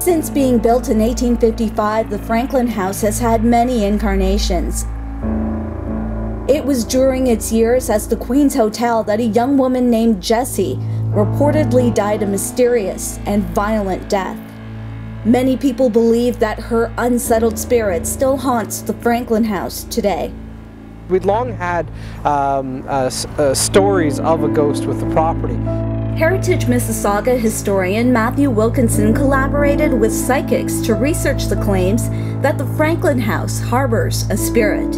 Since being built in 1855, the Franklin House has had many incarnations. It was during its years as the Queen's Hotel that a young woman named Jessie reportedly died a mysterious and violent death. Many people believe that her unsettled spirit still haunts the Franklin House today. We'd long had stories of a ghost with the property. Heritage Mississauga historian Matthew Wilkinson collaborated with psychics to research the claims that the Franklin House harbors a spirit.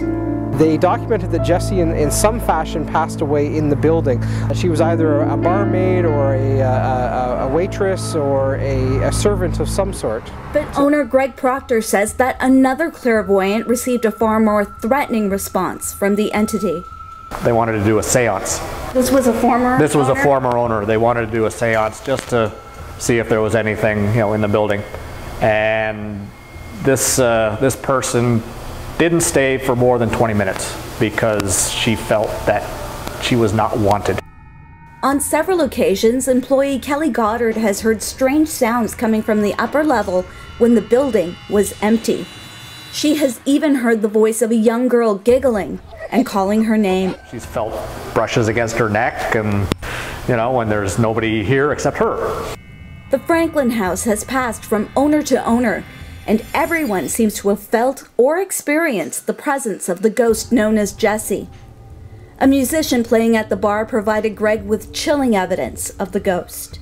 They documented that Jessie in some fashion passed away in the building. She was either a barmaid or a waitress or a servant of some sort. But owner Greg Proctor says that another clairvoyant received a far more threatening response from the entity. They wanted to do a seance. This was a former owner? This was a former owner. They wanted to do a seance just to see if there was anything, in the building. And this person didn't stay for more than 20 minutes because she felt that she was not wanted. On several occasions, employee Kelly Goddard has heard strange sounds coming from the upper level when the building was empty. She has even heard the voice of a young girl giggling and calling her name. She's felt brushes against her neck and, when there's nobody here except her. The Franklin House has passed from owner to owner, and everyone seems to have felt or experienced the presence of the ghost known as Jessie. A musician playing at the bar provided Greg with chilling evidence of the ghost.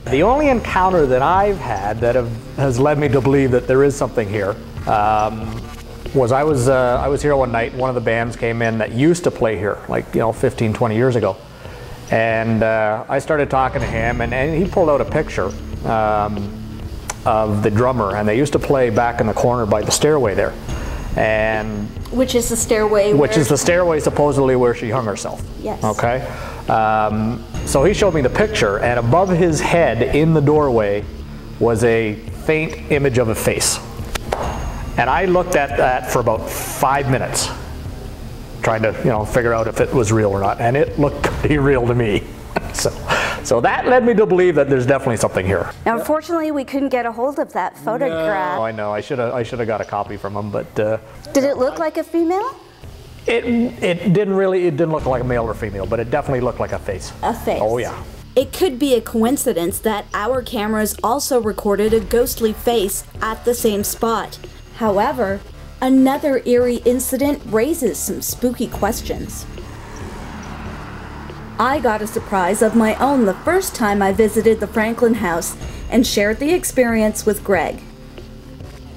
The only encounter that I've had that has led me to believe that there is something here was I was here one night and one of the bands came in that used to play here, 15, 20 years ago. And I started talking to him and he pulled out a picture of the drummer, and they used to play back in the corner by the stairway there. And which is the stairway? Which is the stairway supposedly where she hung herself. Yes. Okay. So he showed me the picture, and above his head in the doorway was a faint image of a face. And I looked at that for about 5 minutes, trying to figure out if it was real or not, and it looked pretty real to me. So that led me to believe that there's definitely something here. Now, unfortunately, we couldn't get a hold of that photograph. No, I know. I should have got a copy from him, but. Did it look like a female? It didn't look like a male or female, but it definitely looked like a face. A face. Oh yeah. It could be a coincidence that our cameras also recorded a ghostly face at the same spot. However, another eerie incident raises some spooky questions. I got a surprise of my own the first time I visited the Franklin House and shared the experience with Greg.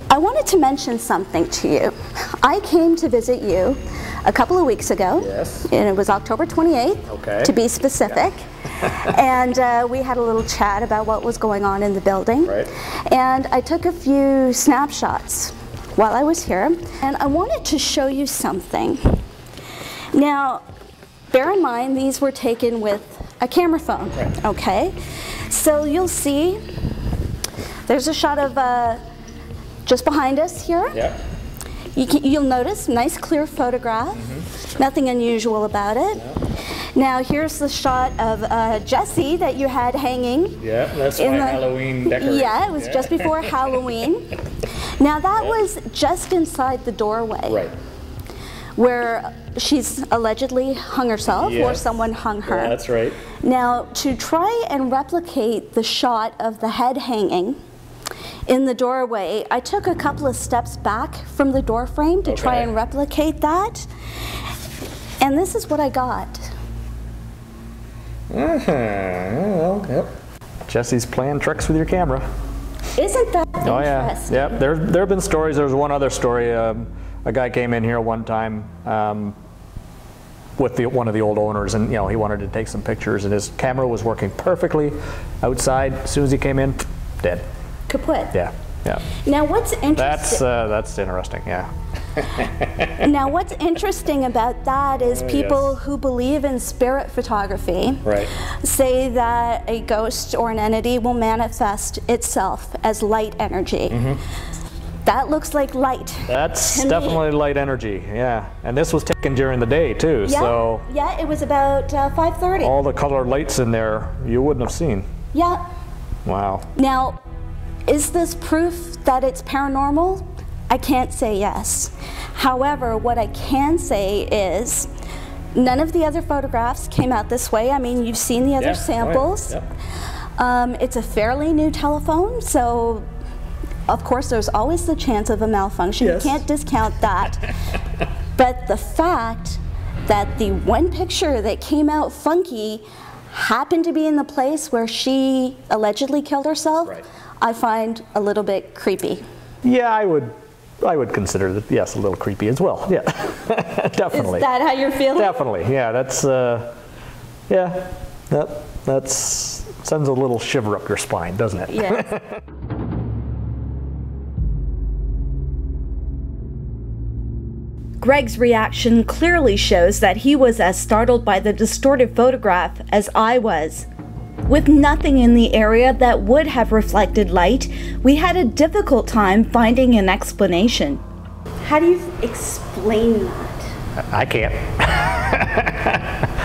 I wanted to mention something to you. I came to visit you a couple of weeks ago. Yes. And it was October 28th, okay, to be specific. Yeah. And we had a little chat about what was going on in the building. Right. And I took a few snapshots while I was here, and I wanted to show you something. Now, bear in mind, these were taken with a camera phone, right, okay? So you'll see, there's a shot of just behind us here. Yeah. You'll notice, nice clear photograph, nothing unusual about it. No. Now here's the shot of Jessie that you had hanging. Yeah, that's my Halloween decoration. Yeah, it was just before Halloween. Now that was just inside the doorway. Right. Where she's allegedly hung herself, yes, or someone hung her. Yeah, that's right. Now, to try and replicate the shot of the head hanging in the doorway, I took a couple of steps back from the door frame to try and replicate that. And this is what I got. Well, yep. Jessie's playing tricks with your camera. Isn't that interesting? Oh yeah, yep. There have been stories. There was one other story. A guy came in here one time with one of the old owners, and he wanted to take some pictures, and his camera was working perfectly outside. As soon as he came in, dead. Kaput. Yeah, yeah. Now what's interesting? That's interesting. Yeah. Now what's interesting about that is people who believe in spirit photography say that a ghost or an entity will manifest itself as light energy. That looks like light. That's definitely light energy, yeah. And this was taken during the day too, yeah, so. Yeah, it was about 5:30. All the colored lights in there you wouldn't have seen. Yeah. Wow. Now, Is this proof that it's paranormal? I can't say yes. However, what I can say is none of the other photographs came out this way. I mean, you've seen the other samples. It's a fairly new telephone, so of course there's always the chance of a malfunction. You can't discount that. But the fact that the one picture that came out funky happened to be in the place where she allegedly killed herself, I find a little bit creepy. Yeah, I would consider that, yes, a little creepy as well. Yeah, definitely. Is that how you're feeling? Definitely. Yeah, that's yeah, that's sends a little shiver up your spine, doesn't it? Yes. Greg's reaction clearly shows that he was as startled by the distorted photograph as I was. With nothing in the area that would have reflected light, we had a difficult time finding an explanation. How do you explain that? I can't.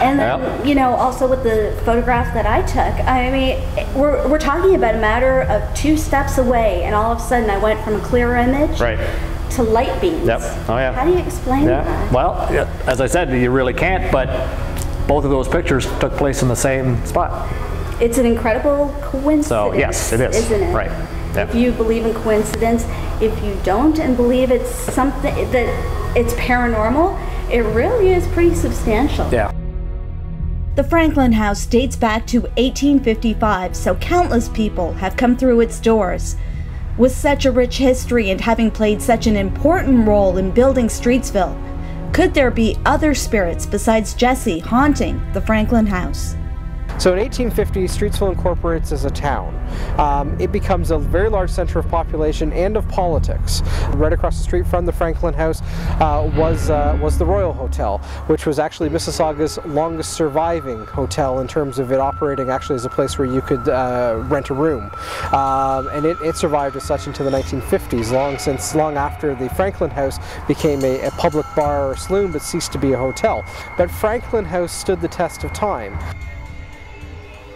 And then, you know, also with the photograph that I took, I mean, we're talking about a matter of 2 steps away, and all of a sudden I went from a clear image to light beams. Yep. Oh yeah. How do you explain that? Well, as I said, you really can't, but both of those pictures took place in the same spot. It's an incredible coincidence. So yes, it is. Isn't it? Right. Yep. If you believe in coincidence, if you don't and believe it's something that it's paranormal, it really is pretty substantial. Yeah. The Franklin House dates back to 1855, so countless people have come through its doors. With such a rich history and having played such an important role in building Streetsville, could there be other spirits besides Jessie haunting the Franklin House? So in 1850, Streetsville incorporates as a town. It becomes a very large center of population and of politics. Right across the street from the Franklin House was the Royal Hotel, which was actually Mississauga's longest surviving hotel in terms of it operating actually as a place where you could rent a room. And it survived as such into the 1950s, long after the Franklin House became a public bar or saloon but ceased to be a hotel. But Franklin House stood the test of time.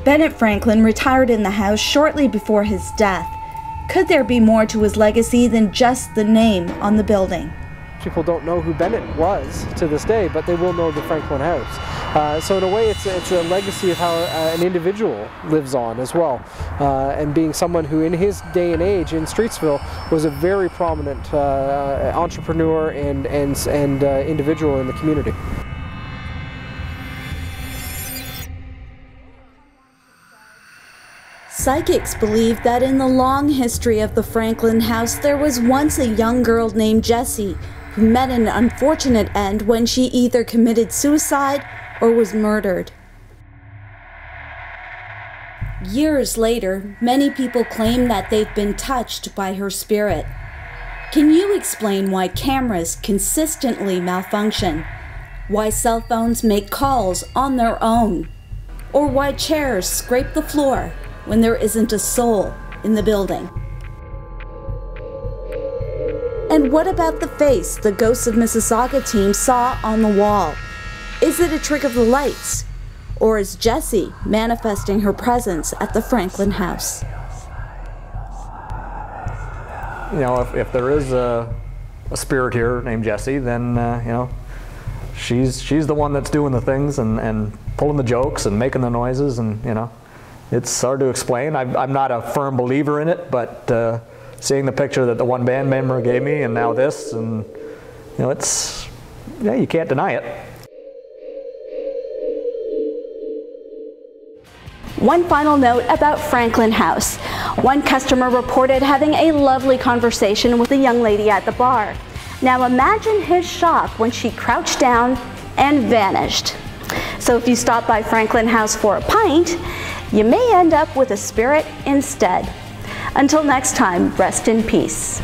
Bennett Franklin retired in the house shortly before his death. Could there be more to his legacy than just the name on the building? People don't know who Bennett was to this day, but they will know the Franklin House. So in a way, it's a legacy of how an individual lives on as well, and being someone who in his day and age in Streetsville was a very prominent entrepreneur and individual in the community. Psychics believe that in the long history of the Franklin House, there was once a young girl named Jessie who met an unfortunate end when she either committed suicide or was murdered. Years later, many people claim that they've been touched by her spirit. Can you explain why cameras consistently malfunction? Why cell phones make calls on their own? Or why chairs scrape the floor when there isn't a soul in the building? And what about the face the Ghosts of Mississauga team saw on the wall? Is it a trick of the lights? Or is Jessie manifesting her presence at the Franklin House? You know, if there is a spirit here named Jessie, then you know, she's the one that's doing the things and pulling the jokes and making the noises, and you know, it's hard to explain. I'm not a firm believer in it, but seeing the picture that the one band member gave me, and now this, and you know, it's, yeah, you can't deny it. One final note about Franklin House. One customer reported having a lovely conversation with a young lady at the bar. Now imagine his shock when she crouched down and vanished. So if you stop by Franklin House for a pint, you may end up with a spirit instead. Until next time, rest in peace.